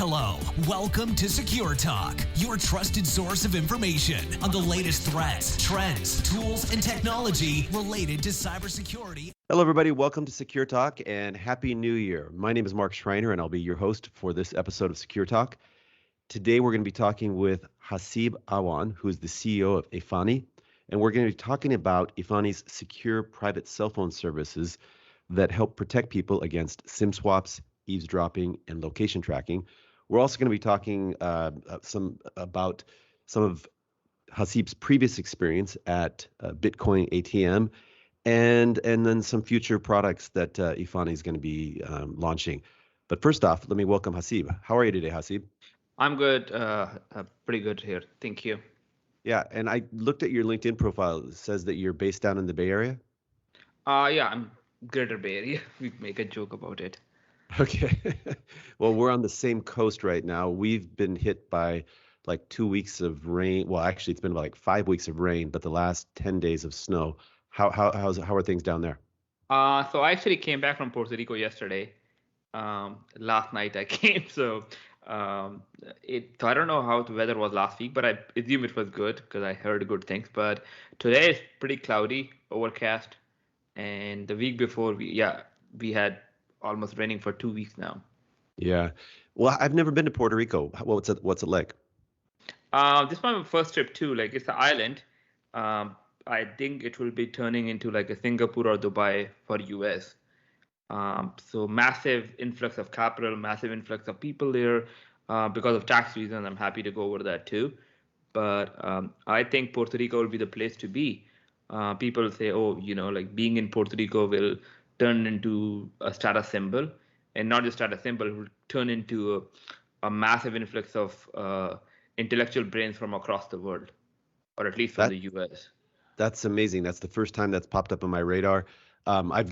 Hello, welcome to Secure Talk, your trusted source of information on the latest threats, trends, tools, and technology related to cybersecurity. Hello, everybody. Welcome to Secure Talk and Happy New Year. My name is Mark Schreiner, and I'll be your host for this episode of Secure Talk. Today, we're going to be talking with Haseeb Awan, who is the CEO of Efani, and we're going to be talking about Efani's secure private cell phone services that help protect people against SIM swaps, eavesdropping, and location tracking. We're also going to be talking about some of Haseeb's previous experience at Bitcoin ATM, and then some future products that Efani is going to be launching. But first off, let me welcome Haseeb. How are you today, Haseeb? I'm good, pretty good here. Thank you. Yeah, and I looked at your LinkedIn profile. It says that you're based down in the Bay Area. Yeah, I'm Greater Bay Area. We make a joke about it. Okay. Well, we're on the same coast right now. We've been hit by like 2 weeks of rain. Well, actually, it's been like 5 weeks of rain, but the last 10 days of snow. How are things down there? So I actually came back from Puerto Rico yesterday. Last night I came, so I don't know how the weather was last week, but I assume it was good because I heard good things. But today is pretty cloudy, overcast, and the week before we had almost raining for 2 weeks now. Yeah. Well, I've never been to Puerto Rico. What's it like? This is my first trip too. Like, it's an island. I think it will be turning into like a Singapore or Dubai for US. So massive influx of capital, massive influx of people there. Because of tax reasons, I'm happy to go over that too. But I think Puerto Rico will be the place to be. People say, oh, like being in Puerto Rico will turn into a status symbol, and not just status symbol, it will turn into a massive influx of intellectual brains from across the world, or at least from the US. That's amazing. That's the first time that's popped up on my radar. I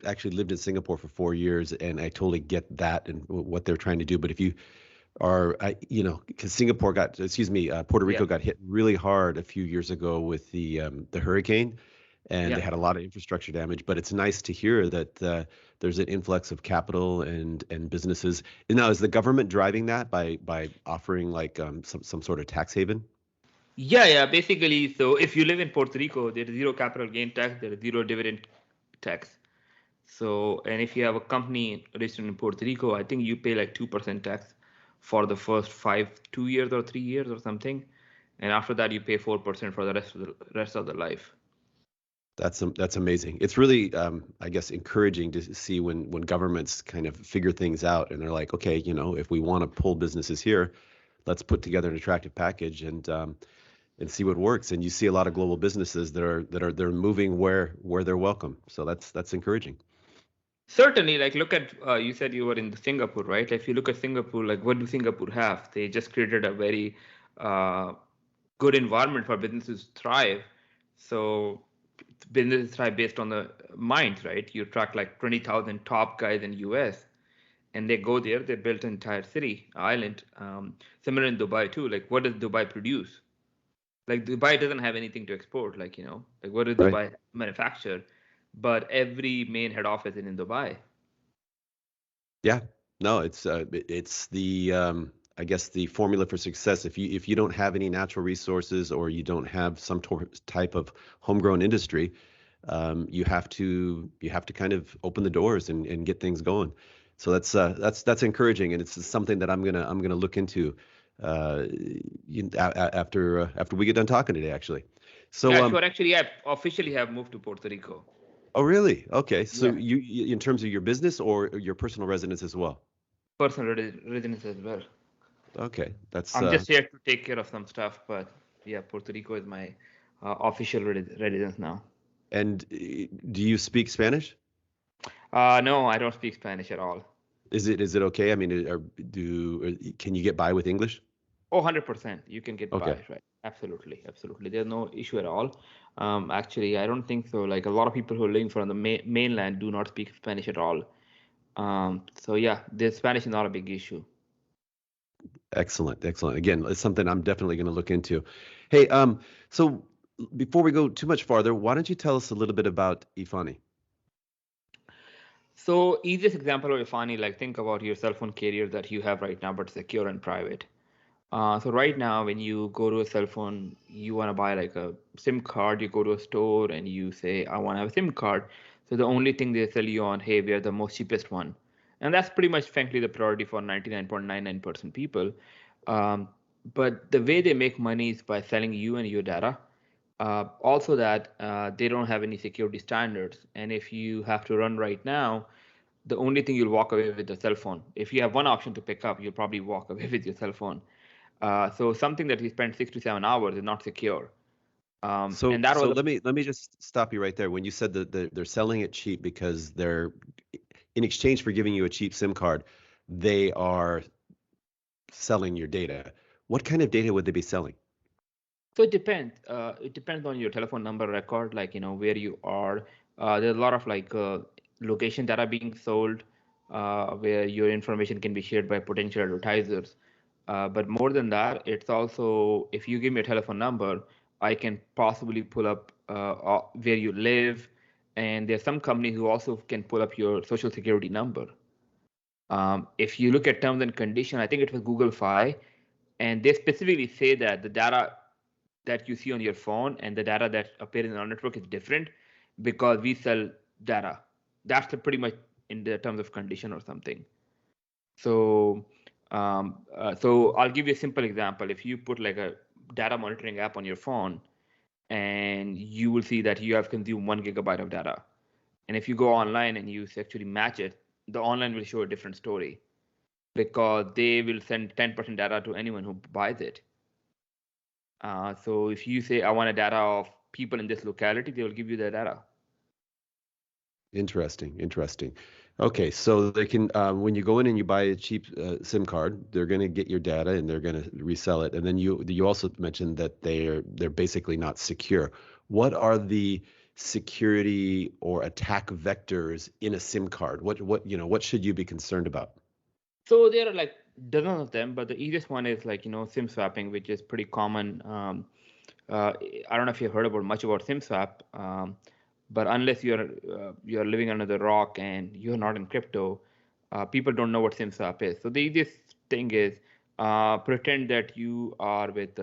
actually lived in Singapore for 4 years, and I totally get that and what they're trying to do. But if you are, because Puerto Rico got hit really hard a few years ago with the hurricane, and they had a lot of infrastructure damage. But it's nice to hear that there's an influx of capital and businesses. And now, is the government driving that by offering like some sort of tax haven? Yeah. Basically, so if you live in Puerto Rico, there is zero capital gain tax, there is zero dividend tax. So, and if you have a company registered in Puerto Rico, I think you pay like 2% tax for the first 2 years or 3 years or something, and after that you pay 4% for the rest of the life. That's amazing. It's really, I guess, encouraging to see when governments kind of figure things out and they're like, okay, if we want to pull businesses here, let's put together an attractive package and see what works. And you see a lot of global businesses that are moving where they're welcome. So that's encouraging. Certainly, like look at you said you were in Singapore, right? If you look at Singapore, like what do Singapore have? They just created a very good environment for businesses to thrive. So businesses thrive based on the minds, right? You track like 20,000 top guys in US, and they go there. They built an entire city, island. Similar in Dubai too. Like, what does Dubai produce? Like, Dubai doesn't have anything to export. Like, like what does Dubai manufacture? But every main head office is in Dubai. Yeah, no, it's the I guess the formula for success. If you don't have any natural resources or you don't have some type of homegrown industry, you have to kind of open the doors and get things going. So that's encouraging, and it's something that I'm gonna look into after we get done talking today, actually. So actually, I officially have moved to Puerto Rico. Oh, really? Okay. So you in terms of your business or your personal residence as well? Personal residence as well. Okay, I'm just here to take care of some stuff, but yeah, Puerto Rico is my official residence now. And do you speak Spanish? No, I don't speak Spanish at all. Is it okay? I mean, can you get by with English? Oh, 100%. You can get by, right? Absolutely. There's no issue at all. Actually, I don't think so. Like a lot of people who are living from the mainland do not speak Spanish at all. So yeah, the Spanish is not a big issue. Excellent. Again, it's something I'm definitely going to look into. Hey, so before we go too much farther, why don't you tell us a little bit about Efani? So easiest example of Efani, like think about your cell phone carrier that you have right now, but secure and private. So right now, when you go to a cell phone, you want to buy like a SIM card. You go to a store and you say, "I want to have a SIM card." So the only thing they sell you on, "Hey, we are the most cheapest one," and that's pretty much, frankly, the priority for 99.99% people. Um, but the way they make money is by selling you and your data. Also, that they don't have any security standards, and if you have to run right now, the only thing you'll walk away with the cell phone. If you have one option to pick up, you'll probably walk away with your cell phone. So something that we spend 6 to 7 hours is not secure. So And that so was a, let me just stop you right there. When you said that they're selling it cheap because they're in exchange for giving you a cheap SIM card, they are selling your data. What kind of data would they be selling? so it depends. It depends on your telephone number record, like where you are. There's a lot of like location data being sold, where your information can be shared by potential advertisers. But more than that, it's also if you give me a telephone number, I can possibly pull up where you live, and there's some companies who also can pull up your social security number. If you look at terms and condition, I think it was Google Fi, and they specifically say that the data that you see on your phone and the data that appears in our network is different because we sell data. That's pretty much in the terms of condition or something. So, so I'll give you a simple example. If you put like a data monitoring app on your phone, and you will see that you have consumed 1 GB of data. And if you go online and you actually match it, the online will show a different story because they will send 10% data to anyone who buys it. So if you say, I want a data of people in this locality, they will give you the data. Interesting, interesting. Okay, so they can when you go in and you buy a cheap SIM card, they're going to get your data and they're going to resell it. And then you also mentioned that they're basically not secure. What are the security or attack vectors in a SIM card? What should you be concerned about? So there are like dozens of them, but the easiest one is like, SIM swapping, which is pretty common. I don't know if you've heard about much about SIM swap, but unless you're living under the rock and you're not in crypto, people don't know what SIM swap is. So the easiest thing is pretend that you are with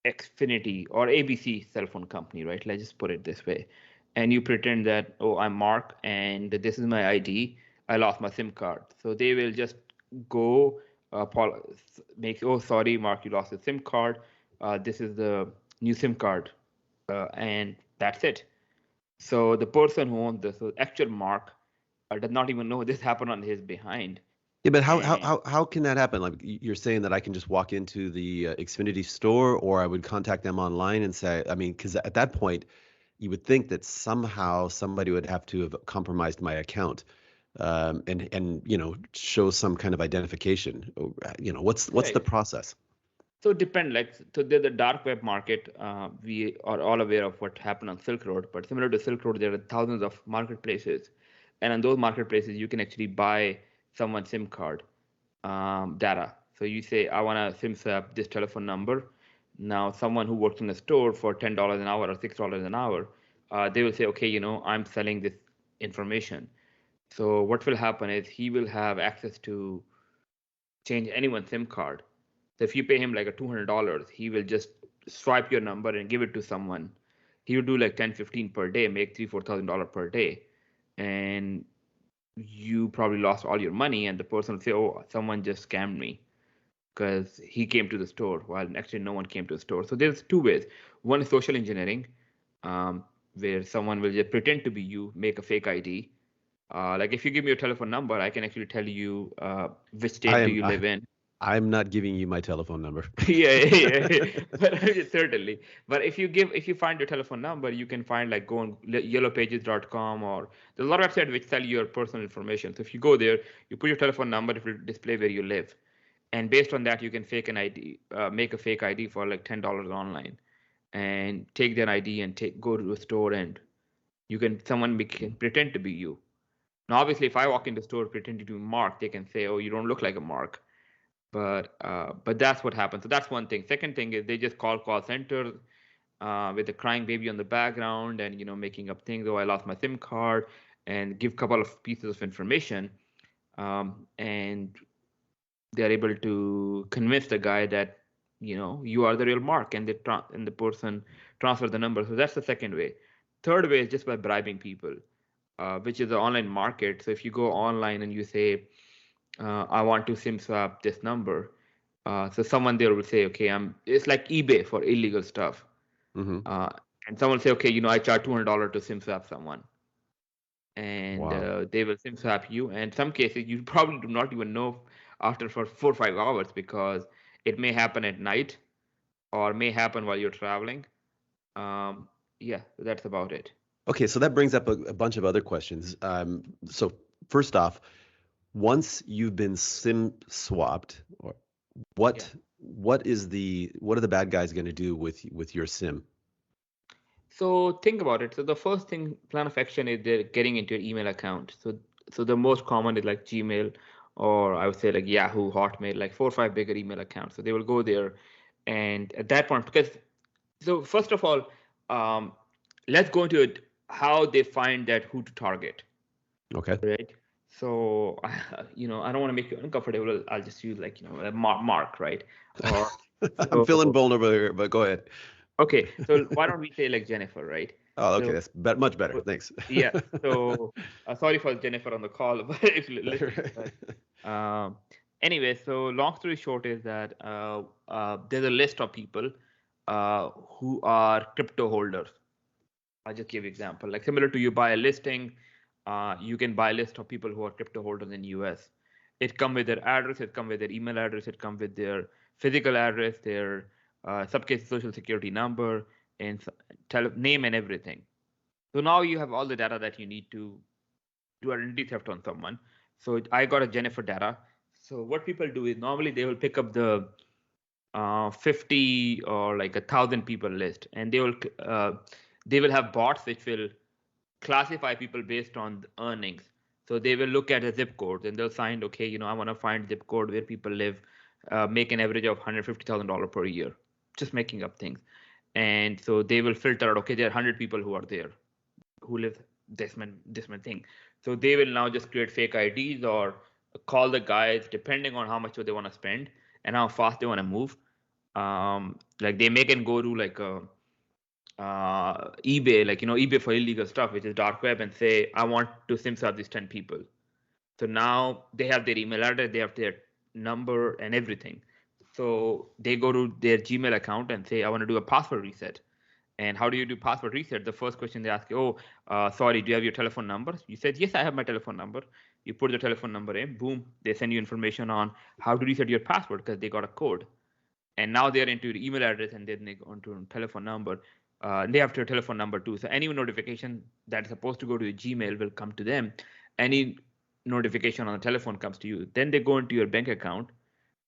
Xfinity or ABC cell phone company, right? Let's just put it this way. And you pretend that, oh, I'm Mark and this is my ID. I lost my SIM card. So they will just go make, oh, sorry, Mark, you lost the SIM card. This is the new SIM card. And that's it. So the person who owns the actual Mark does not even know this happened on his behind. Yeah, but how how And how how can that happen? Like you're saying that I can just walk into the Xfinity store, or I would contact them online and say, I mean, because at that point, you would think that somehow somebody would have to have compromised my account, and show some kind of identification. What's the right. process? So depend like so there's the dark web market. We are all aware of what happened on Silk Road, but similar to Silk Road, there are thousands of marketplaces, and on those marketplaces, you can actually buy someone's SIM card data. So you say, I want to SIM swap this telephone number. Now, someone who works in a store for $10 an hour or $6 an hour, they will say, okay, I'm selling this information. So what will happen is he will have access to change anyone's SIM card. So if you pay him like a $200, he will just swipe your number and give it to someone. He will do like 10, 15 per day, make $3,000, $4,000 per day. And you probably lost all your money. And the person will say, oh, someone just scammed me because he came to the store while actually no one came to the store. So there's two ways. One is social engineering, where someone will just pretend to be you, make a fake ID. Like if you give me your telephone number, I can actually tell you which I state do am you I, live in. I'm not giving you my telephone number. Yeah. But certainly. But if you find your telephone number, you can find like go on yellowpages.com, or there's a lot of websites which sell your personal information. So if you go there, you put your telephone number, it will display where you live, and based on that, you can fake an ID, make a fake ID for like $10 online, and take that ID and go to a store, and can pretend to be you. Now, obviously, if I walk in the store pretending to be Mark, they can say, "Oh, you don't look like a Mark." But that's what happens. So that's one thing. Second thing is they just call centers with a crying baby on the background and making up things. Oh, I lost my SIM card, and give a couple of pieces of information, and they're able to convince the guy that you are the real Mark, and the person transfer the number. So that's the second way. Third way is just by bribing people, which is the online market. So if you go online and you say, I want to SIM swap this number, so someone there will say, okay, it's like eBay for illegal stuff. Mm-hmm. And someone will say, okay, I charge $200 to SIM swap someone, and Wow. they will SIM swap you. And in some cases, you probably do not even know after for 4 or 5 hours, because it may happen at night or may happen while you're traveling. Yeah, that's about it. Okay, so that brings up a bunch of other questions. So first off, once you've been SIM swapped, or Yeah. what are the bad guys going to do with your SIM? So think about it. So the first thing, plan of action, is they're getting into your email account. So the most common is like Gmail, or I would say like Yahoo, Hotmail, like 4 or 5 bigger email accounts. So they will go there, and at that point, so first of all, um, let's go into it, how they find that who to target, Okay. right? So I don't want to make you uncomfortable. I'll just use like a Mark, right? Or I'm feeling so vulnerable here, but go ahead. okay. So why don't we say like Jennifer, right? Oh, okay, So that's much better. Thanks. yeah. So sorry for Jennifer on the call, but if you're listening. Right. But anyway, so long story short is that there's a list of people who are crypto holders. I'll just give you example. Like similar to you buy a listing, you can buy a list of people who are crypto holders in US. It come with their address, it come with their email address, it come with their physical address, their some cases social security number, and name and everything. So now you have all the data that you need to do identity theft on someone. So I got a Jennifer data. So what people do is normally they will pick up the 50 or like 1,000 people list, and they will have bots which will classify people based on the earnings. So they will look at a zip code and they'll find, okay, I want to find zip code where people live, make an average of $150,000 per year, just making up things. And so they will filter out, okay, there are 100 people who are there, who live this man thing. So they will now just create fake IDs or call the guys depending on how much they want to spend and how fast they want to move. Like they make and go to like a eBay, like eBay for illegal stuff, which is dark web, and say, I want to SIM swap these 10 people. So now they have their email address, they have their number and everything. So they go to their Gmail account and say, I want to do a password reset. And how do you do password reset? The first question they ask you, sorry, do you have your telephone number? You said, yes, I have my telephone number. You put the telephone number in, boom, they send you information on how to reset your password because they got a code. And now they're into your email address and then they go into a telephone number. They have your telephone number too. So any notification that's supposed to go to your Gmail will come to them. Any notification on the telephone comes to you. Then they go into your bank account,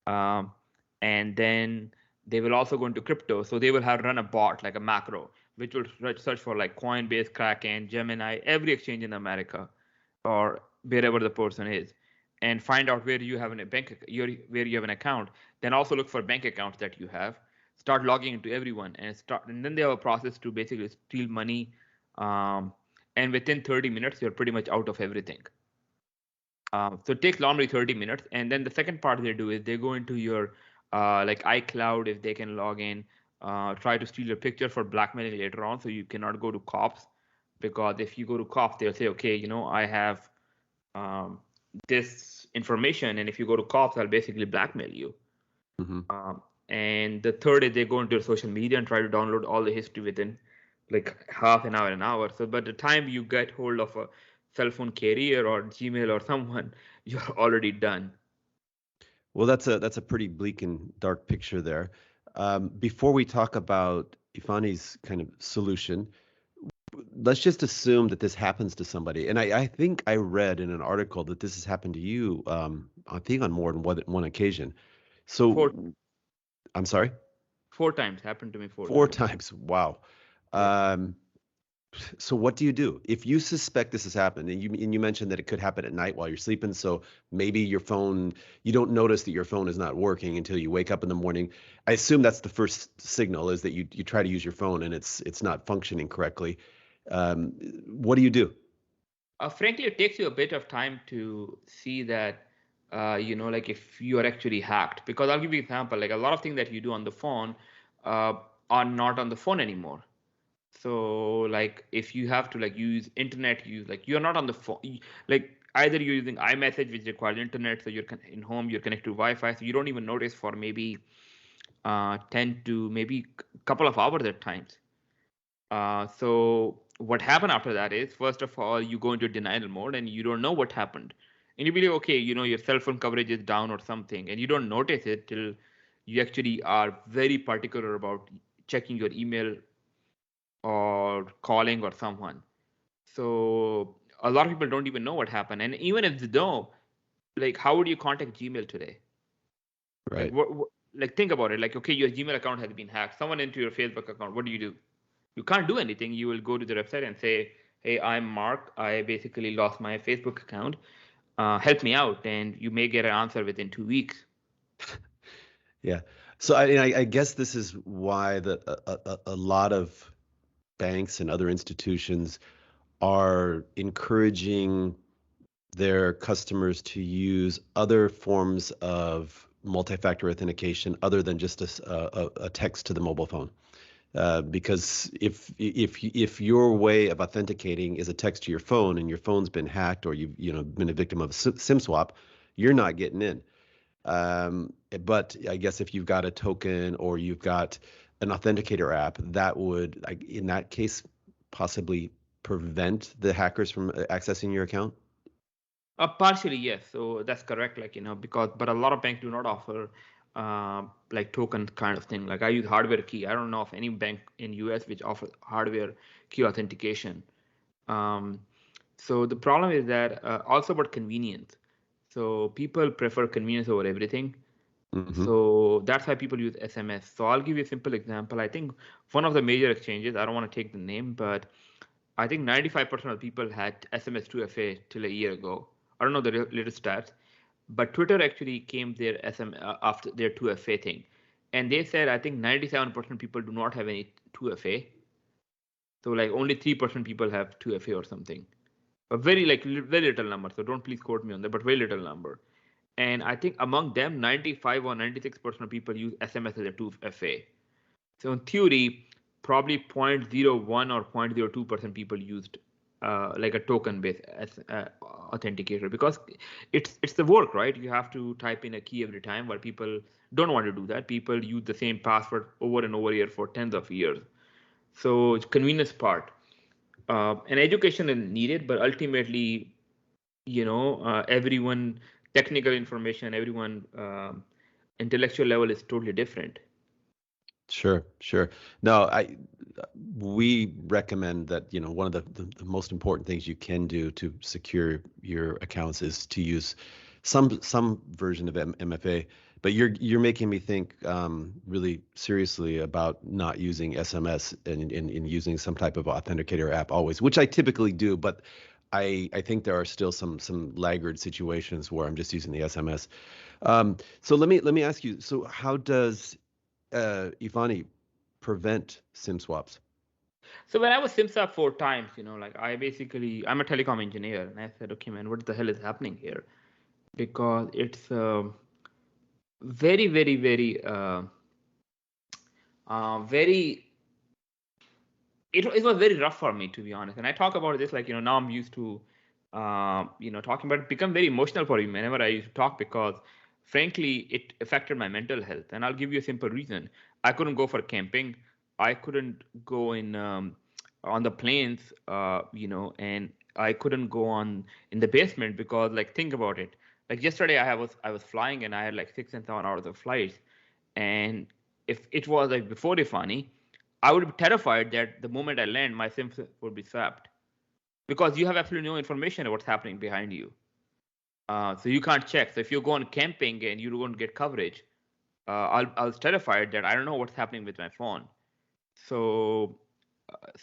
and then they will also go into crypto. So they will have run a bot, like a macro, which will search for like Coinbase, Kraken, Gemini, every exchange in America or wherever the person is, and find out where you have where you have an account. Then also look for bank accounts that you have. Start logging into everyone and then they have a process to basically steal money. And within 30 minutes, you're pretty much out of everything. So it takes normally 30 minutes. And then the second part they do is they go into your like iCloud, if they can log in, try to steal your picture for blackmailing later on. So you cannot go to cops, because if you go to cops, they'll say, okay, I have this information. And if you go to cops, I'll basically blackmail you. Mm-hmm. And the third is they go into your social media and try to download all the history within like half an hour. So by the time you get hold of a cell phone carrier or Gmail or someone, you're already done. Well, that's a pretty bleak and dark picture there. Before we talk about Efani's kind of solution, let's just assume that this happens to somebody. And I think I read in an article that this has happened to you, I think on more than one occasion. So Four I'm sorry? four times happened to me, four Four times. times. Wow. Yeah. So what do you do if you suspect this has happened? And you mentioned that it could happen at night while you're sleeping. So maybe you don't notice that your phone is not working until you wake up in the morning. I assume that's the first signal, is that you try to use your phone and it's not functioning correctly. What do you do? Frankly, it takes you a bit of time to see that, like if you are actually hacked. Because I'll give you an example. Like a lot of things that you do on the phone uh, are not on the phone anymore. So like if you have to like use internet, use like you're not on the phone. Like either you're using iMessage, which requires internet, so you're in home, you're connected to Wi-Fi, so you don't even notice for maybe 10 to maybe couple of hours at times. So what happened after that is, first of all, you go into denial mode and you don't know what happened. And you believe, okay, your cell phone coverage is down or something, and you don't notice it till you actually are very particular about checking your email or calling or someone. So a lot of people don't even know what happened. And even if they know, like, how would you contact Gmail today? Like, Right. like think about it. Like, okay, your Gmail account has been hacked. Someone into your Facebook account. What do? You can't do anything. You will go to the website and say, "Hey, I'm Mark. I basically lost my Facebook account. Help me out." And you may get an answer within 2 weeks. Yeah. So I guess this is why a lot of banks and other institutions are encouraging their customers to use other forms of multi-factor authentication other than just a text to the mobile phone. Because if your way of authenticating is a text to your phone and your phone's been hacked or you've been a victim of a SIM swap, you're not getting in. But I guess if you've got a token or you've got an authenticator app, that would, in that case, possibly prevent the hackers from accessing your account. Partially, yes. So that's correct. Like, but a lot of banks do not offer like token kind of thing. Like I use hardware key. I don't know of any bank in US which offers hardware key authentication. Um, so the problem is that also about convenience. So people prefer convenience over everything. Mm-hmm. So that's why people use SMS. So I'll give you a simple example. I think one of the major exchanges, I don't want to take the name, but I think 95% of people had SMS 2FA till a year ago. I don't know the latest stats, but Twitter actually came their SM after their 2FA thing, and they said I think 97% people do not have any 2FA. So like only 3% people have 2FA or something. A very very little number. So don't please quote me on that, but very little number. And I think among them, 95 or 96% of people use SMS as a 2FA. So in theory, probably 0.01 or 0.02% people used like a token-based authenticator, because it's the work, right? You have to type in a key every time, while people don't want to do that. People use the same password over and over here for tens of years. So it's convenience part. And education is needed, but ultimately, everyone technical information, everyone intellectual level is totally different. Sure, sure. No, we recommend that, one of the most important things you can do to secure your accounts is to use some version of MFA. But you're making me think really seriously about not using SMS and using some type of authenticator app always, which I typically do, but I think there are still some laggard situations where I'm just using the SMS. So let me ask you, so how does Efani prevent SIM swaps? So when I was SimSwap 4 times, like I'm a telecom engineer, and I said, okay, man, what the hell is happening here? Because it's very, very, very, very. It was very rough for me, to be honest. And I talk about this like now I'm used to, talking about it. Become very emotional for me whenever I used to talk, because frankly it affected my mental health. And I'll give you a simple reason. I couldn't go for camping. I couldn't go in on the plains, and I couldn't go on in the basement, because like think about it. Like yesterday I was flying, and I had like 6 and 7 hours of flights, and if it was like before Efani, I would be terrified that the moment I land, my SIM would be swapped, because you have absolutely no information of what's happening behind you. So you can't check. So if you go on camping and you don't get coverage, I was terrified that I don't know what's happening with my phone. So,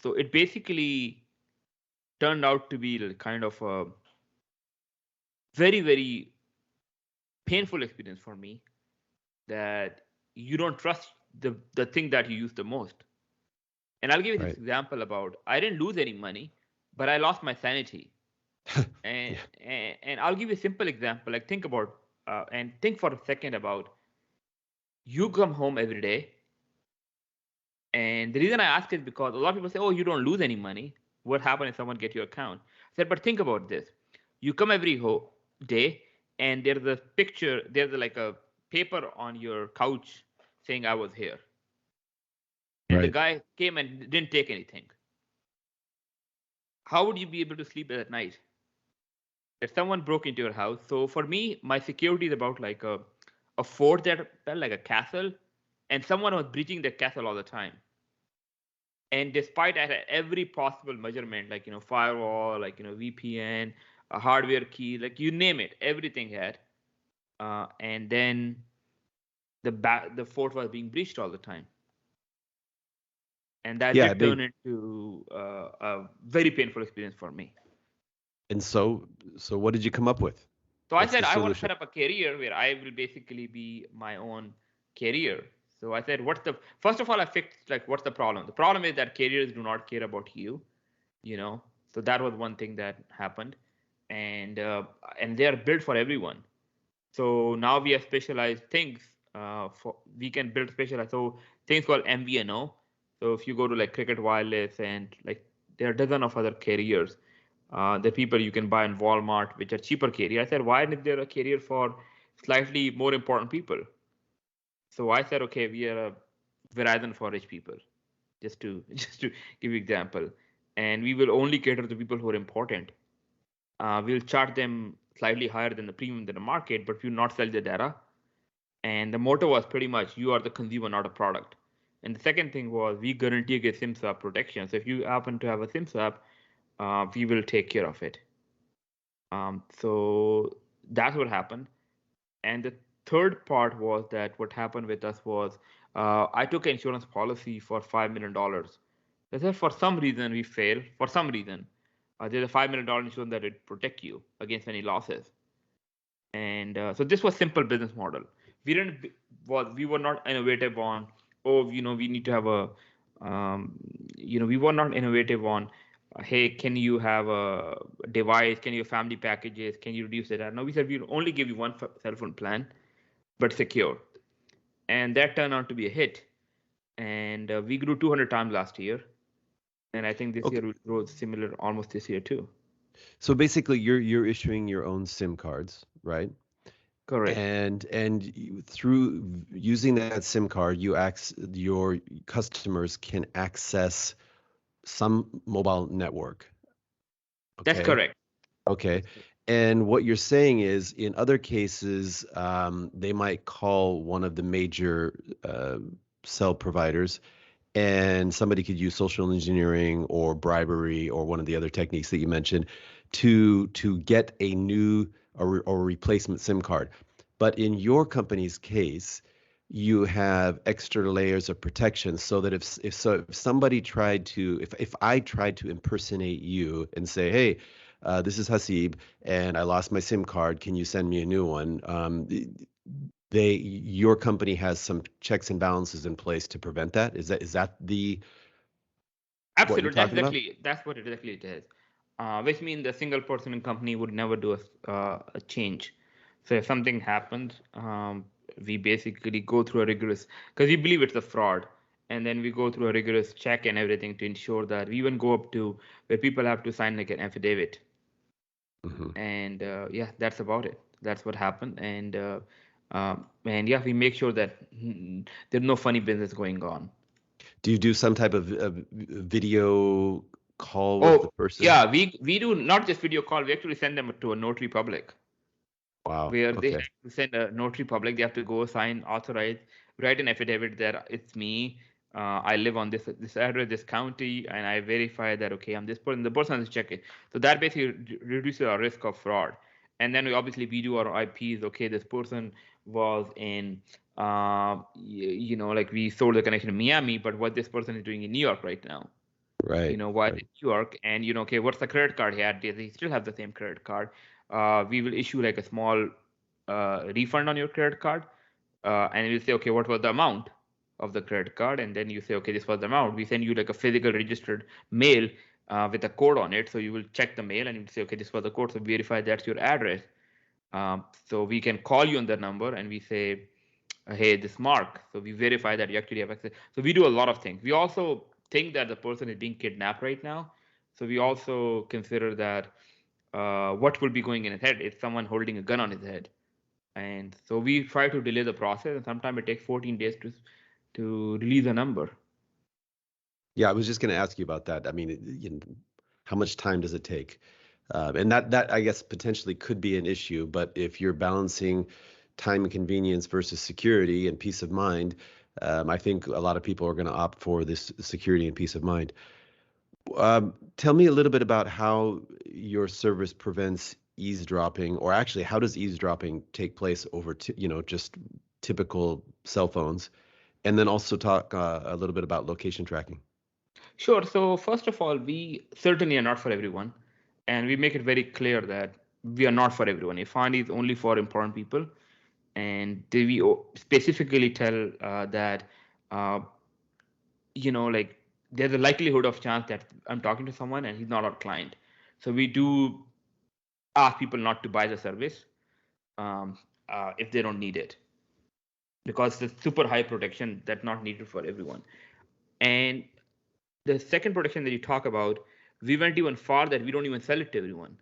so it basically turned out to be kind of a very, very painful experience for me, that you don't trust the thing that you use the most. And I'll give you this Right. example about, I didn't lose any money, but I lost my sanity. And, Yeah. and I'll give you a simple example. Like think about and think for a second about you come home every day. And the reason I ask is because a lot of people say, "Oh, you don't lose any money. What happens if someone get your account?" I said, "But think about this. You come every day, and there's a picture. There's like a paper on your couch saying I was here, and the Right. guy came and didn't take anything. How would you be able to sleep at night if someone broke into your house?" So for me, my security is about like a fort that felt like a castle, and someone was breaching the castle all the time. And despite I had every possible measurement, like firewall, like VPN, a hardware key, like you name it, everything had. And then the fort was being breached all the time, and that Yeah, I did mean, turn into a very painful experience for me. and so what did you come up with? So I What's said the I want to solution? set up a career where I will basically be my own career. So I said, what's the first of all, I fixed like what's the problem? The problem is that careers do not care about you, you know. So that was one thing that happened, and they are built for everyone. So now we have specialized things. For we can build specialized things called MVNO. So if you go to like Cricket Wireless and like there are dozen of other carriers, the people you can buy in Walmart, which are cheaper carrier. I said, why isn't there a carrier for slightly more important people? So I said, okay, we are a Verizon for rich people, just to just to give you example, and we will only cater to people who are important. We'll charge them slightly higher than the premium than the market, but we'll not sell the data. And the motto was pretty much you are the consumer, not a product. And the second thing was we guarantee a SIM swap protection. So if you happen to have a SIM swap, we will take care of it. So that's what happened. And the third part was that what happened with us was I took an insurance policy for $5 million. They said for some reason we fail. For some reason, there's a $5 million insurance that would protect you against any losses. And so this was simple business model. We didn't was we were not innovative on, oh, we need to have a um, we were not innovative on, hey, can you have a device, can you have family packages, can you reduce it? No, we said we'll only give you one cell phone plan, but secure. And that turned out to be a hit. And we grew 200 times last year, and I think this year Okay. will grow similar almost this year too. So basically, you're issuing your own SIM cards, right? Correct. And through using that SIM card, your customers can access some mobile network. That's Okay. correct. Okay. That's correct. And what you're saying is, in other cases, they might call one of the major cell providers, and somebody could use social engineering or bribery or one of the other techniques that you mentioned to get a new or replacement SIM card. But in your company's case, you have extra layers of protection so that if somebody tried to if I tried to impersonate you and say, hey, this is Haseeb, and I lost my SIM card. Can you send me a new one? Your company has some checks and balances in place to prevent that. Is that the what you're Absolutely, talking about? that's what exactly it is. Which means the single person in company would never do a change. So if something happens, we basically go through a rigorous, because we believe it's a fraud, and then we go through a rigorous check and everything to ensure that we even go up to where people have to sign like an affidavit. Hmm. And yeah, that's about it. That's what happened, and yeah, we make sure that there's no funny business going on. Do you do some type of video call with the Oh, person? yeah, we do not just video call, we actually send them to a notary public Wow. where they Okay. have to send a notary public. They have to go sign, authorize, write an affidavit that it's me. I live on this address, this county, and I verify that okay, I'm this person. The person has to check it. So that basically reduces our risk of fraud. And then we do our IPs. Okay, this person was in, like we sold the connection in Miami, but what this person is doing in New York right now, Right. while Right. in New York, and okay, what's the credit card he had? Does he still have the same credit card? We will issue like a small refund on your credit card, and we'll say, okay, what was the amount of the credit card? And then you say, okay, this was the amount. We send you like a physical registered mail with a code on it. So you will check the mail and you say, okay, this was the code. So verify that's your address. So we can call you on the number and we say, hey, this Mark. So we verify that you actually have access. So we do a lot of things. We also think that the person is being kidnapped right now. So we also consider that what will be going in his head if someone holding a gun on his head. And so we try to delay the process, and sometimes it takes 14 days to release a number. Yeah, I was just going to ask you about that. I mean, how much time does it take? And that I guess potentially could be an issue. But if you're balancing time and convenience versus security and peace of mind, I think a lot of people are going to opt for this security and peace of mind. Tell me a little bit about how your service prevents eavesdropping, or actually, how does eavesdropping take place over, just typical cell phones? And then also talk a little bit about location tracking. Sure. So first of all, we certainly are not for everyone, and we make it very clear that we are not for everyone. Efani is only for important people, and we specifically tell that uh, like there's a likelihood of chance that I'm talking to someone and he's not our client. So we do ask people not to buy the service if they don't need it, because it's super high protection that's not needed for everyone. And the second protection that you talk about, we went even far that we don't even sell it to everyone.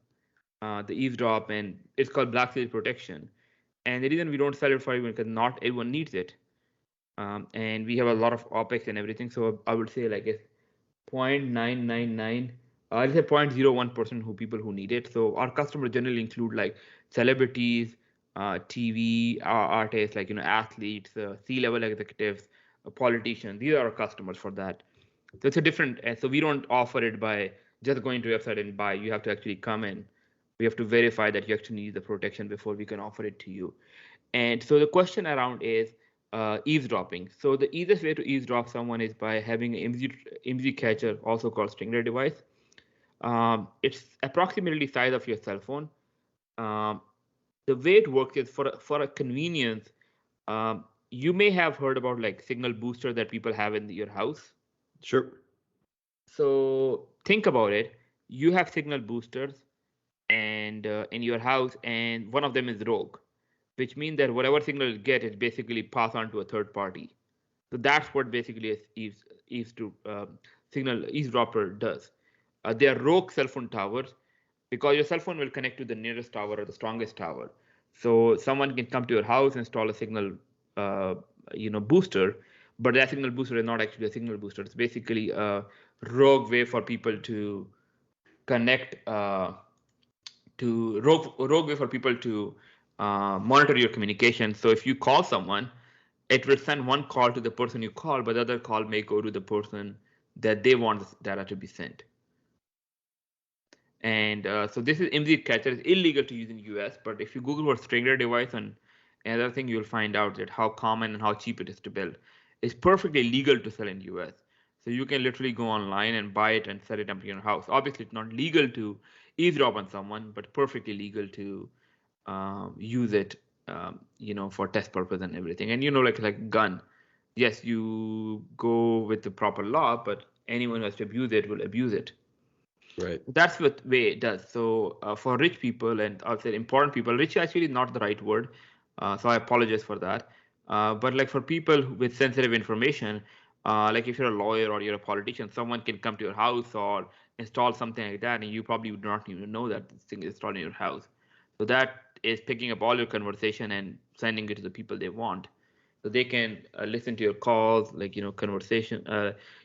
The eavesdrop, and it's called black seal protection. And the reason we don't sell it for everyone because not everyone needs it. And we have a lot of OPEX and everything. So I would say like it's 0.999, I'd say 0.01% who people who need it. So our customers generally include like celebrities, TV artists, like athletes, C-level executives, politicians. These are our customers for that. So it's a different. So we don't offer it by just going to your website and buy. You have to actually come in. We have to verify that you actually need the protection before we can offer it to you. And so the question around is eavesdropping. So the easiest way to eavesdrop someone is by having an IMSI catcher, also called stringer device. It's approximately size of your cell phone. Um, the way it works is for a convenience. You may have heard about like signal booster that people have in your house. Sure. So think about it. You have signal boosters and in your house, and one of them is rogue, which means that whatever signal you get is basically passed on to a third party. So that's what basically signal eavesdropper does. They are rogue cell phone towers because your cell phone will connect to the nearest tower or the strongest tower. So someone can come to your house, install a signal, booster, but that signal booster is not actually a signal booster. It's basically a rogue way for people to connect to rogue way for people to monitor your communication. So if you call someone, it will send one call to the person you call, but the other call may go to the person that they want the data to be sent. And so this is IMSI catcher. It's illegal to use in US, but if you Google for stringer device and another thing, you'll find out that how common and how cheap it is to build. It's perfectly legal to sell in US. So you can literally go online and buy it and set it up in your house. Obviously, it's not legal to eavesdrop on someone, but perfectly legal to use it, for test purpose and everything. And like gun, yes, you go with the proper law, but anyone who has to abuse it will abuse it. Right. That's what way it does. So for rich people, and I'll say important people, rich actually is not the right word. So I apologize for that. But like for people with sensitive information, like if you're a lawyer or you're a politician, someone can come to your house or install something like that, and you probably would not even know that this thing is installed in your house. So that is picking up all your conversation and sending it to the people they want. So they can listen to your calls, like conversation,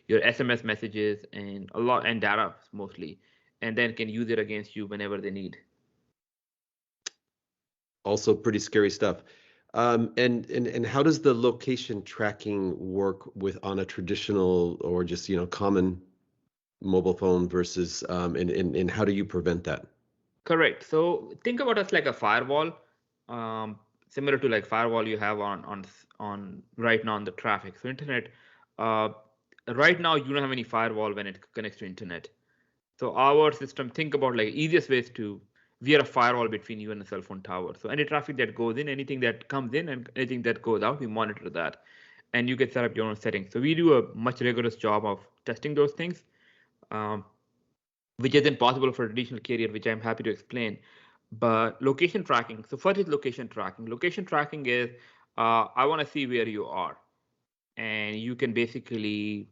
your SMS messages, and a lot, and data mostly, and then can use it against you whenever they need. Also pretty scary stuff. And how does the location tracking work on a traditional or just common mobile phone versus and how do you prevent that? Correct. So think about us like a firewall, similar to like firewall you have on right now on the traffic. So internet, uh, right now you don't have any firewall when it connects to internet. So our system, think about like easiest ways to, we are a firewall between you and a cell phone tower. So any traffic that goes in, anything that comes in, and anything that goes out, we monitor that, and you can set up your own settings. So we do a much rigorous job of testing those things. Um, which isn't possible for a traditional carrier, which I'm happy to explain. But location tracking. So first is location tracking. Location tracking is I want to see where you are, and you can basically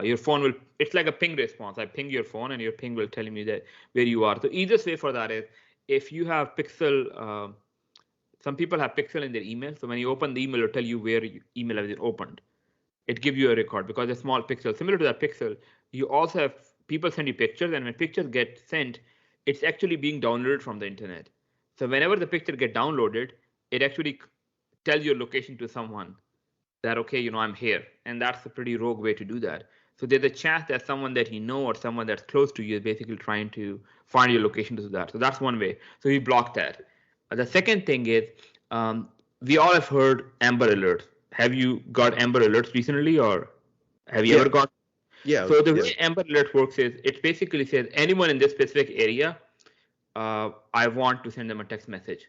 your phone will. It's like a ping response. I ping your phone, and your ping will tell me that where you are. The easiest way for that is if you have Pixel. Some people have Pixel in their email, so when you open the email, it'll tell you where email has been opened. It gives you a record because a small pixel, similar to that pixel, you also have people send you pictures, and when pictures get sent, it's actually being downloaded from the internet. So whenever the picture get downloaded, it actually tells your location to someone that, okay, I'm here, and that's a pretty rogue way to do that. So there's a chance that someone that you know or someone that's close to you is basically trying to find your location to do that. So that's one way. So we block that. The second thing is we all have heard Amber Alerts. Have you got Amber Alerts recently, or have you ever got? Yeah. So the way Amber Alert works is it basically says anyone in this specific area, I want to send them a text message.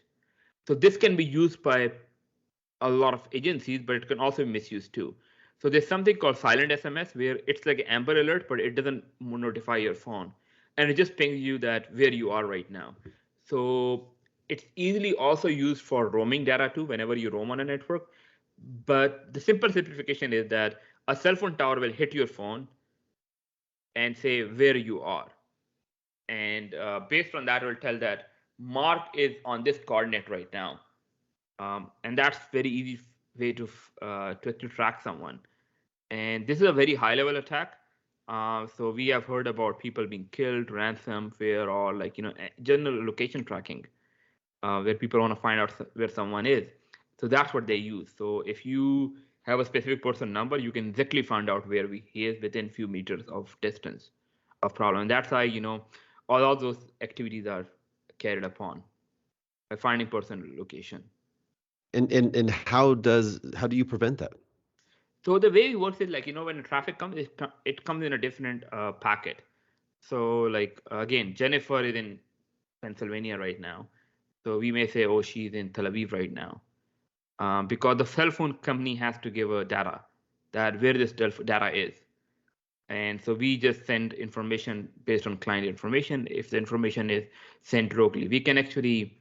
So this can be used by a lot of agencies, but it can also be misused too. So there's something called silent SMS where it's like an Amber Alert, but it doesn't notify your phone, and it just pings you that where you are right now. So it's easily also used for roaming data too, whenever you roam on a network. But the simple simplification is that a cell phone tower will hit your phone and say where you are, and based on that, it will tell that Mark is on this coordinate right now. And that's very easy way to actually track someone. And this is a very high level attack. So we have heard about people being killed, ransomware, or like general location tracking, where people want to find out where someone is. So that's what they use. So if you have a specific person number, you can exactly find out where he is within few meters of distance of problem. And that's how all those activities are carried upon by finding person location. And how do you prevent that? So the way it works is like when the traffic comes, it comes in a different packet. So like again, Jennifer is in Pennsylvania right now, so we may say, oh, she's in Tel Aviv right now, because the cell phone company has to give a data that where this data is, and so we just send information based on client information. If the information is sent locally, we can actually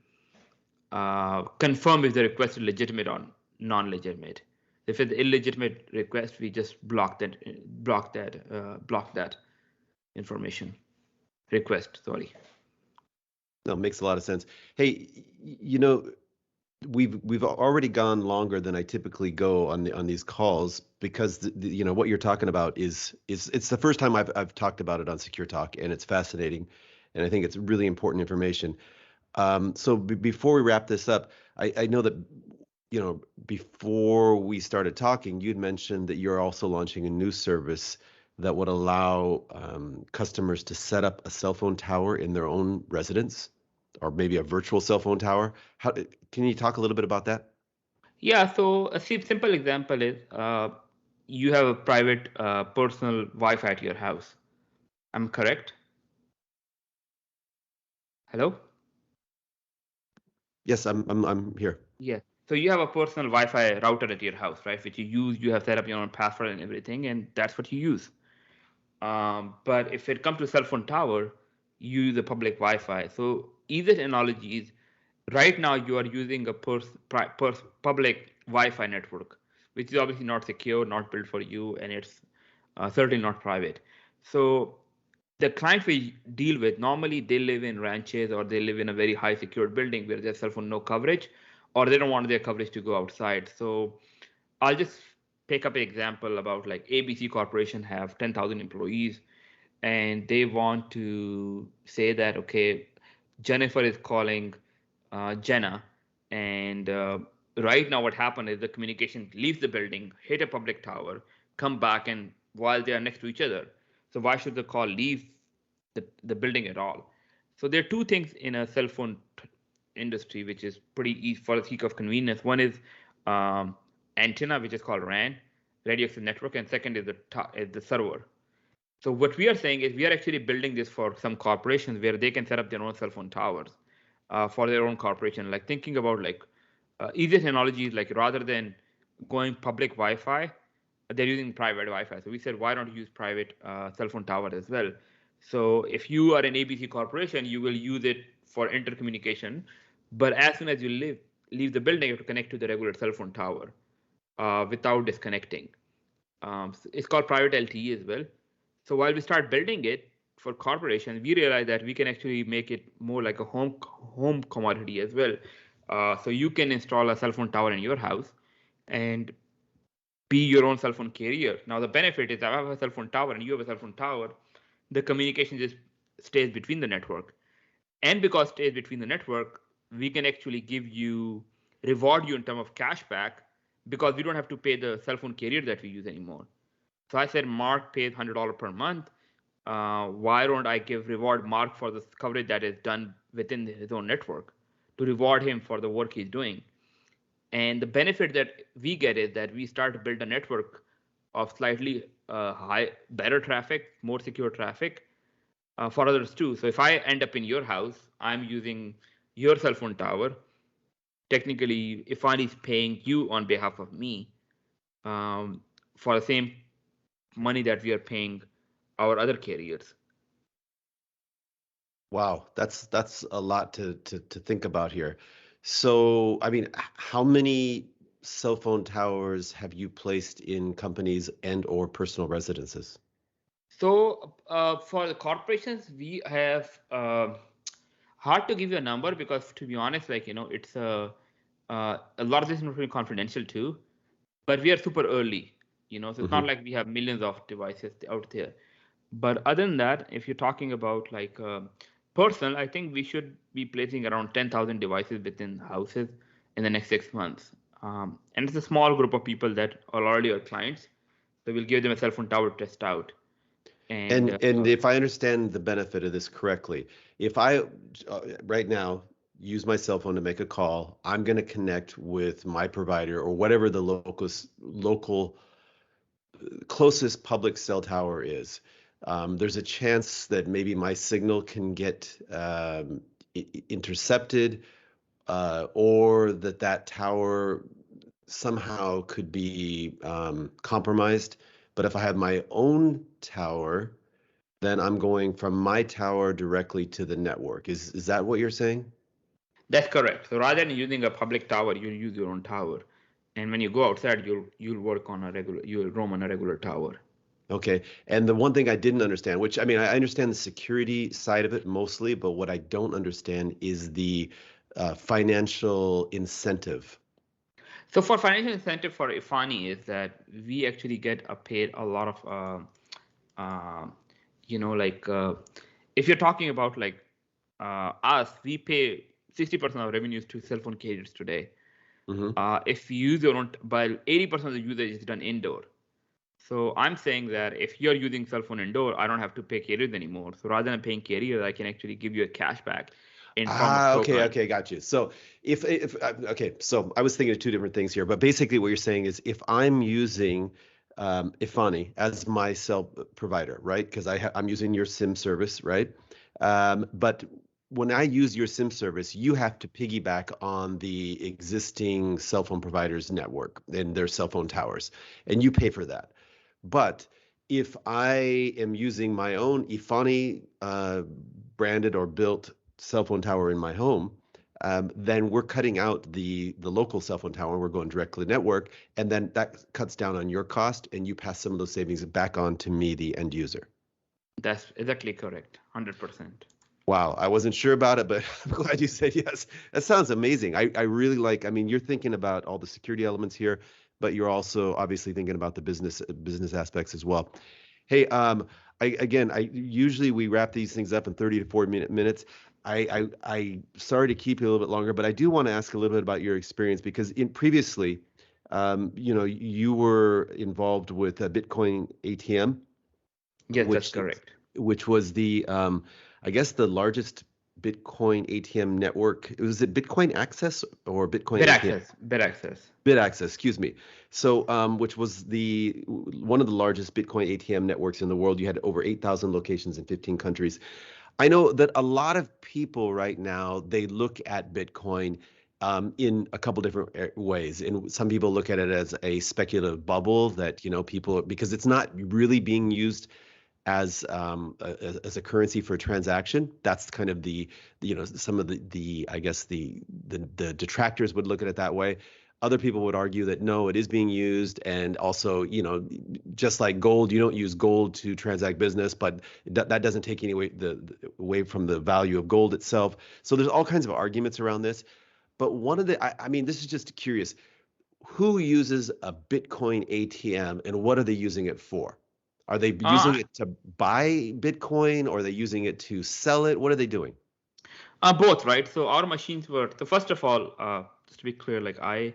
confirm if the request is legitimate or non-legitimate. If it's an illegitimate request, we just block that information request. Sorry. No, makes a lot of sense. Hey, we've already gone longer than I typically go on these calls because what you're talking about is it's the first time I've talked about it on Secure Talk, and it's fascinating, and I think it's really important information. So before we wrap this up, I know that before we started talking, you'd mentioned that you're also launching a new service that would allow customers to set up a cell phone tower in their own residence, or maybe a virtual cell phone tower. Can you talk a little bit about that? Yeah, so a simple example is you have a private personal Wi-Fi at your house. I'm correct? Hello? Yes, I'm here. Yeah. So you have a personal Wi-Fi router at your house, right? Which you use. You have set up your own password and everything, and that's what you use. But if it comes to cell phone tower, you use a public Wi-Fi. So easiest analogy is right now you are using a public Wi-Fi network, which is obviously not secure, not built for you, and it's certainly not private. So the clients we deal with, normally they live in ranches or they live in a very high secured building where there's cell phone no coverage, or they don't want their coverage to go outside. So I'll just pick up an example about like ABC Corporation have 10,000 employees, and they want to say that, okay, Jennifer is calling Jenna, and right now what happened is the communication leaves the building, hit a public tower, come back, and while they are next to each other. So why should the call leave the building at all? So there are two things in a cell phone industry which is pretty easy for the sake of convenience. One is antenna, which is called RAN, radio access network, and second is the server. So what we are saying is we are actually building this for some corporations where they can set up their own cell phone towers for their own corporation. Like thinking about like easiest analogy is like rather than going public Wi-Fi, they're using private Wi-Fi. So we said, why don't you use private cell phone tower as well? So if you are an ABC corporation, you will use it for intercommunication. But as soon as you leave the building, you have to connect to the regular cell phone tower without disconnecting. It's called private LTE as well. So while we start building it for corporations, we realize that we can actually make it more like a home commodity as well. So you can install a cell phone tower in your house and be your own cell phone carrier. Now the benefit is I have a cell phone tower and you have a cell phone tower, the communication just stays between the network. And because it stays between the network, we can actually reward you in terms of cash back because we don't have to pay the cell phone carrier that we use anymore. So I said, Mark pays $100 per month. Why don't I reward Mark for the coverage that is done within his own network to reward him for the work he's doing? And the benefit that we get is that we start to build a network of slightly better traffic, more secure traffic for others too. So if I end up in your house, I'm using your cell phone tower. Technically, Efani is paying you on behalf of me for the same money that we are paying our other carriers. Wow, that's a lot to think about here. So, I mean, how many cell phone towers have you placed in companies and or personal residences? So for the corporations, we have hard to give you a number because, to be honest, it's a lot of this information confidential too. But we are super early, so it's not like we have millions of devices out there. But other than that, if you're talking about personal, I think we should be placing around 10,000 devices within houses in the next 6 months. And it's a small group of people that are already our clients. So we'll give them a cell phone tower to test out. And if I understand the benefit of this correctly, if I right now use my cell phone to make a call, I'm going to connect with my provider or whatever the local closest public cell tower is. There's a chance that maybe my signal can get intercepted, or that tower somehow could be compromised. But if I have my own tower, then I'm going from my tower directly to the network. Is that what you're saying? That's correct. So rather than using a public tower, you use your own tower. And when you go outside, you'll roam on a regular tower. Okay. And the one thing I didn't understand, which I mean, I understand the security side of it mostly, but what I don't understand is the financial incentive. So for financial incentive for Efani is that we actually get paid a lot of, if you're talking about us, we pay 60% of revenues to cell phone carriers today. If you use your own, but 80% of the usage is done indoor. So I'm saying that if you're using cell phone indoor, I don't have to pay carriers anymore. So rather than paying carriers, I can actually give you a cashback in form of token. Okay, got you. So if okay, so I was thinking of two different things here, but basically what you're saying is if I'm using Efani as my cell provider, right? Because I'm using your SIM service, right? But when I use your SIM service, you have to piggyback on the existing cell phone provider's network and their cell phone towers, and you pay for that. But if I am using my own Efani branded or built cell phone tower in my home, then we're cutting out the local cell phone tower. We're going directly to network, and then that cuts down on your cost, and you pass some of those savings back on to me, the end user. That's exactly correct, 100%. Wow, I wasn't sure about it, but I'm glad you said yes. That sounds amazing. I really like, I mean, you're thinking about all the security elements here, but you're also obviously thinking about the business aspects as well. Hey, I usually we wrap these things up in 30 to 40 minutes. I sorry to keep you a little bit longer, but I do want to ask a little bit about your experience because previously, you were involved with a Bitcoin ATM. Yes, that's correct. Which was the I guess the largest Bitcoin ATM network. Was it Bitcoin Access or Bitcoin ATM? BitAccess, excuse me. So, which was one of the largest Bitcoin ATM networks in the world. You had over 8,000 locations in 15 countries. I know that a lot of people right now, they look at Bitcoin in a couple different ways. And some people look at it as a speculative bubble that, people, because it's not really being used as a currency for a transaction. That's kind of some of the I guess the detractors would look at it that way. Other people would argue that no, it is being used, and also, just like gold, you don't use gold to transact business, but that doesn't take any away from the value of gold itself. So there's all kinds of arguments around this. But one of I mean, this is just curious. Who uses a Bitcoin ATM, and what are they using it for? Are they using it to buy Bitcoin, or are they using it to sell it? What are they doing? Both, right? So our machines were, so first of all, just to be clear, like I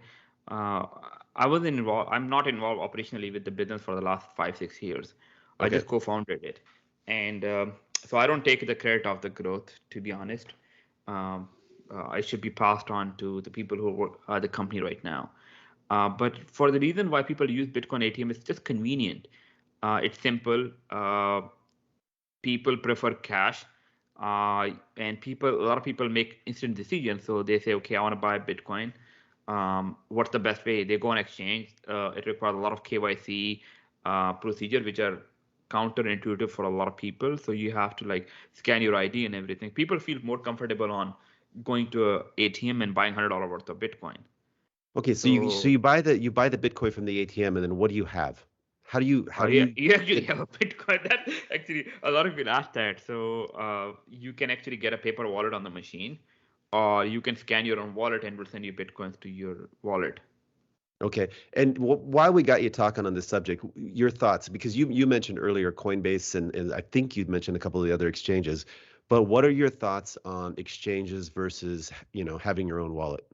wasn't involved. I'm not involved operationally with the business for the last 5-6 years. Okay. I just co-founded it, and so I don't take the credit of the growth, to be honest. I should be passed on to the people who work at the company right now. But for the reason why people use Bitcoin ATM, it's just convenient. It's simple. People prefer cash, and a lot of people make instant decisions. So they say, okay, I want to buy Bitcoin. What's the best way? They go on exchange. It requires a lot of KYC procedure, which are counterintuitive for a lot of people. So you have to scan your ID and everything. People feel more comfortable on going to an ATM and buying $100 worth of Bitcoin. Okay, so you buy the Bitcoin from the ATM, and then what do you have? How do you actually have a Bitcoin? That actually a lot of people ask that. So you can actually get a paper wallet on the machine, or you can scan your own wallet and we'll send you Bitcoins to your wallet. Okay, and why we got you talking on this subject, your thoughts, because you mentioned earlier Coinbase, and I think you mentioned a couple of the other exchanges, but what are your thoughts on exchanges versus having your own wallet?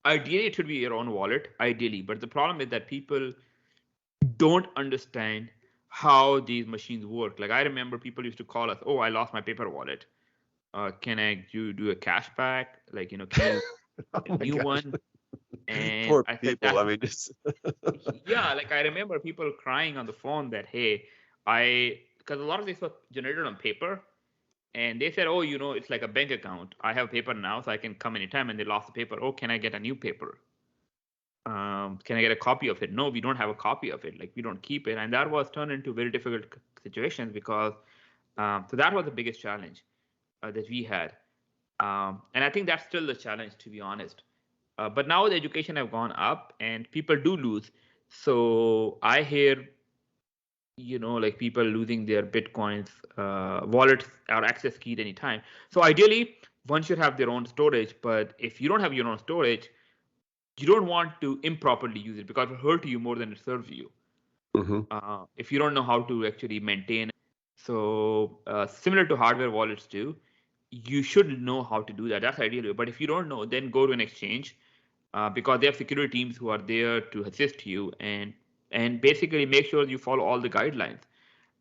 Ideally, it should be your own wallet, ideally. But the problem is that people don't understand how these machines work. Like I remember people used to call us, "Oh, I lost my paper wallet. Can I do a cashback? Can you a new one?" And poor I people. said, I mean, just yeah. I remember people crying on the phone that, hey, because a lot of these were generated on paper. And they said, oh, it's like a bank account. I have paper now, so I can come anytime. And they lost the paper. Oh, can I get a new paper? Can I get a copy of it? No, we don't have a copy of it. We don't keep it. And that was turned into very difficult situations because, so that was the biggest challenge that we had. And I think that's still the challenge, to be honest. But now the education have gone up and people do lose. So I hear people losing their Bitcoins, wallets or access key at any time. So ideally, one should have their own storage. But if you don't have your own storage, you don't want to improperly use it because it will hurt you more than it serves you. Mm-hmm. If you don't know how to actually maintain it. So similar to hardware wallets too, you should know how to do that. That's ideal. But if you don't know, then go to an exchange because they have security teams who are there to assist you and basically make sure you follow all the guidelines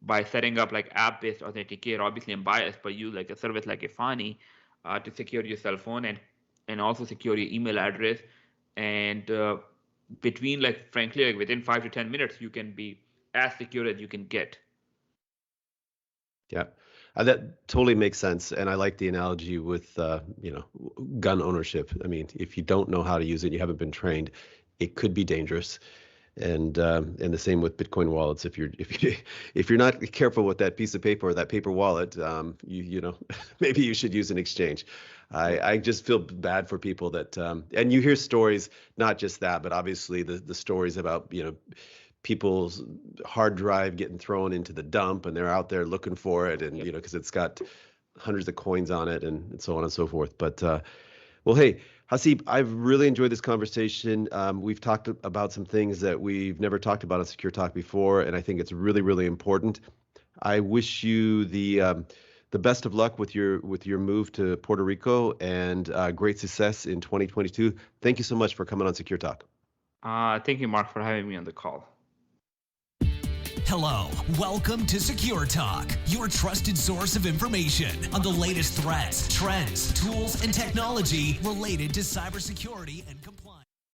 by setting up app-based authenticator. Obviously, I'm biased, but use a service like Efani to secure your cell phone and also secure your email address. And frankly, within 5 to 10 minutes, you can be as secure as you can get. Yeah, that totally makes sense. And I like the analogy with, gun ownership. I mean, if you don't know how to use it, you haven't been trained, it could be dangerous. And the same with Bitcoin wallets. If you're not careful with that piece of paper or that paper wallet, maybe you should use an exchange. I just feel bad for people that and you hear stories, not just that, but obviously the stories about people's hard drive getting thrown into the dump and they're out there looking for it, and because it's got hundreds of coins on it and so on and so forth. But well, hey, Haseeb, I've really enjoyed this conversation. We've talked about some things that we've never talked about on Secure Talk before, and I think it's really, really important. I wish you the best of luck with your move to Puerto Rico and great success in 2022. Thank you so much for coming on Secure Talk. Thank you, Mark, for having me on the call. Hello, welcome to Secure Talk, your trusted source of information on the latest threats, trends, tools, and technology related to cybersecurity and compliance.